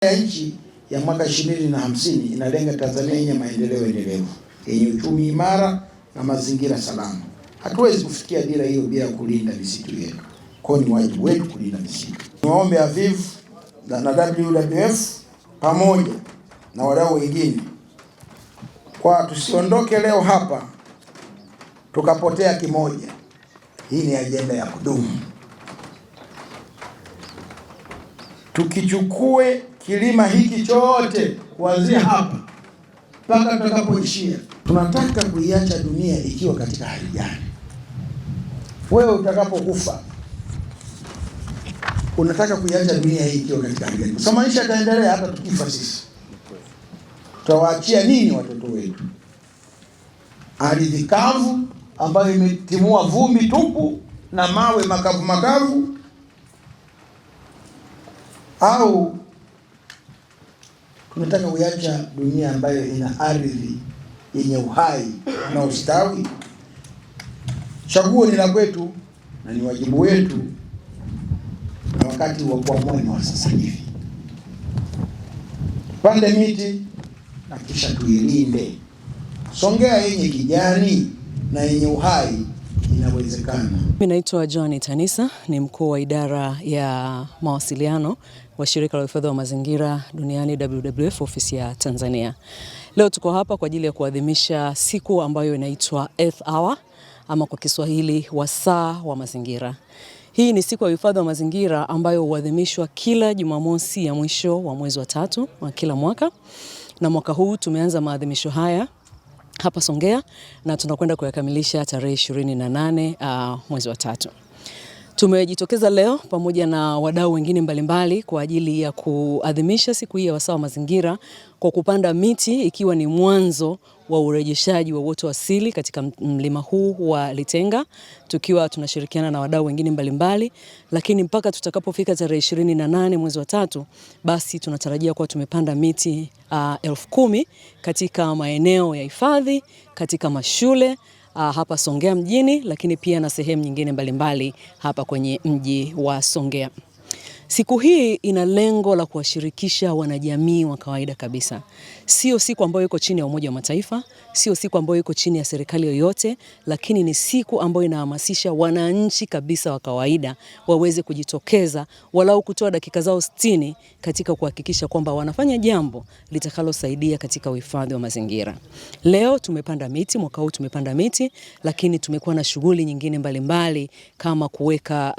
ya nchi ya mwaka 2050 inalenga Tanzania yenye maendeleo endelevu, yenye uchumi imara na mazingira salama. Hatuwezi kufikia dira hiyo bila kulinda misitu yetu. Kwa ni wajibu wetu kulinda misitu. Niwaombe AVIV na WWF pamoja na wadau wengine kwa tusiondoke leo hapa tukapotea kimoja. Hii ni ajenda ya kudumu. Tukichukue kilima hiki chote kuanzia hapa mpaka tutakapoishia, tunataka kuiacha dunia ikiwa katika hali gani? Wewe utakapokufa unataka kuiacha dunia hii ikiwa katika hali gani? Kwa maisha yataendelea hata tukifa sisi. Tutawaachia nini watoto wetu? Ardhi kavu ambayo imetimua vumbi tupu na mawe makavu makavu, au tunataka kuiacha dunia ambayo ina ardhi yenye uhai na ustawi? Chaguo ni la kwetu na ni wajibu wetu, na wakati wa kuamua ni wa sasa hivi. Pande miti na kisha tuilinde. Songea yenye kijani na yenye uhai inawezekana. Mimi naitwa Joan Tanisa, ni mkuu wa idara ya mawasiliano wa shirika la uhifadhi wa mazingira duniani WWF ofisi ya Tanzania. Leo tuko hapa kwa ajili ya kuadhimisha siku ambayo inaitwa Earth Hour, ama kwa Kiswahili wasaa wa mazingira. Hii ni siku ya uhifadhi wa mazingira ambayo huadhimishwa kila Jumamosi ya mwisho wa mwezi wa 3 wa kila mwaka. Na mwaka huu tumeanza maadhimisho haya hapa Songea na tunakwenda kuyakamilisha tarehe 28 mwezi wa 3. Tumejitokeza leo pamoja na wadau wengine mbalimbali kwa ajili ya kuadhimisha siku hii ya wasaa wa mazingira kwa kupanda miti, ikiwa ni mwanzo wa urejeshaji wa uoto asili katika mlima huu wa Litenga, tukiwa tunashirikiana na wadau wengine mbalimbali. Lakini mpaka tutakapofika tarehe 28 mwezi wa 3, basi tunatarajia kuwa tumepanda miti 10,000 katika maeneo ya hifadhi, katika mashule hapa Songea mjini, lakini pia na sehemu nyingine mbalimbali hapa kwenye mji wa Songea. Siku hii ina lengo la kuwashirikisha wanajamii wa kawaida kabisa. Sio siku ambayo iko chini ya Umoja wa Mataifa, sio siku ambayo iko chini ya serikali yoyote, lakini ni siku ambayo inahamasisha wananchi kabisa wa kawaida waweze kujitokeza walau kutoa dakika zao 60 katika kuhakikisha kwamba wanafanya jambo litakalosaidia katika uhifadhi wa mazingira. Leo tumepanda miti, mwaka huu tumepanda miti, lakini tumekuwa na shughuli nyingine mbalimbali kama kuweka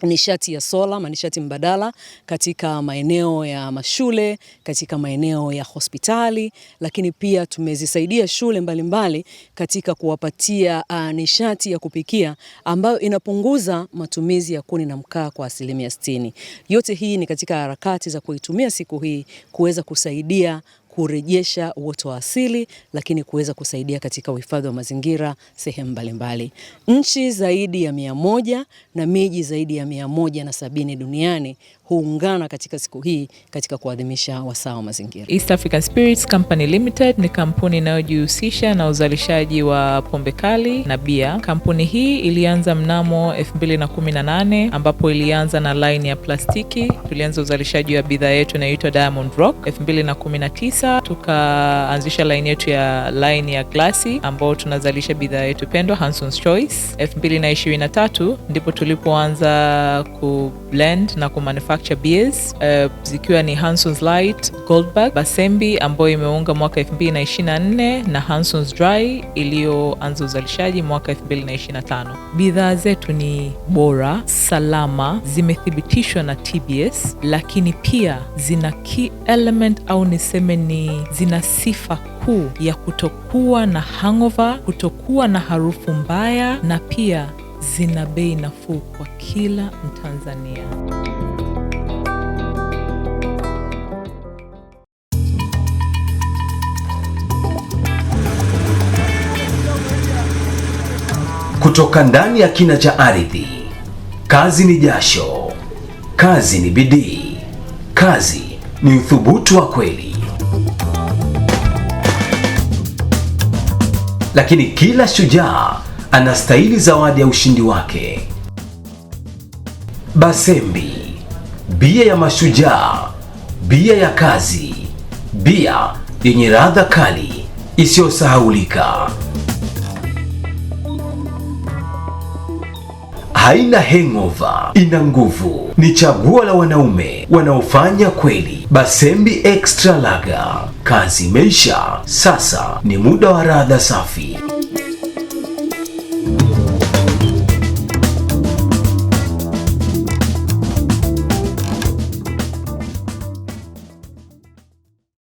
nishati ya sola, nishati mbadala katika maeneo ya mashule, katika maeneo ya hospitali, lakini pia tumezisaidia shule mbalimbali katika kuwapatia nishati ya kupikia ambayo inapunguza matumizi ya kuni na mkaa kwa 60%. Yote hii ni katika harakati za kuitumia siku hii kuweza kusaidia kurejesha uoto wa asili, lakini kuweza kusaidia katika uhifadhi wa mazingira sehemu mbalimbali. Nchi zaidi ya 100 na miji zaidi ya 170 duniani huungana katika siku hii katika kuadhimisha wasaa wa mazingira. East African Spirits Company Limited ni kampuni inayojihusisha na uzalishaji wa pombe kali na bia. Kampuni hii ilianza mnamo 2018 ambapo ilianza na line ya plastiki. Tulianza uzalishaji wa bidhaa yetu inayoitwa Diamond Rock. 2019 tukaanzisha line yetu ya line ya glasi ambao tunazalisha bidhaa yetu pendwa Hanson's Choice. 2023 ndipo tulipoanza ku blend na ku manufacture beers zikiwa ni Hanson's Light, Goldberg, Basembi ambayo imeunga mwaka 2024 na Hanson's Dry iliyoanza uzalishaji mwaka 2025. Bidhaa zetu ni bora, salama, zimethibitishwa na TBS, lakini pia zina key element au niseme ni zina sifa kuu ya kutokuwa na hangover, kutokuwa na harufu mbaya, na pia zina bei nafuu kwa kila Mtanzania. Kutoka ndani ya kina cha ardhi, kazi ni jasho, kazi ni bidii, kazi ni uthubutu wa kweli. Lakini kila shujaa anastahili zawadi ya ushindi wake. Basembi, bia ya mashujaa, Bia ya Kazi, bia yenye ladha kali isiyosahaulika. Haina hangover, ina nguvu. Ni chaguo la wanaume wanaofanya kweli. Basembi Extra Lager. Kazi imeisha, sasa ni muda wa ladha safi.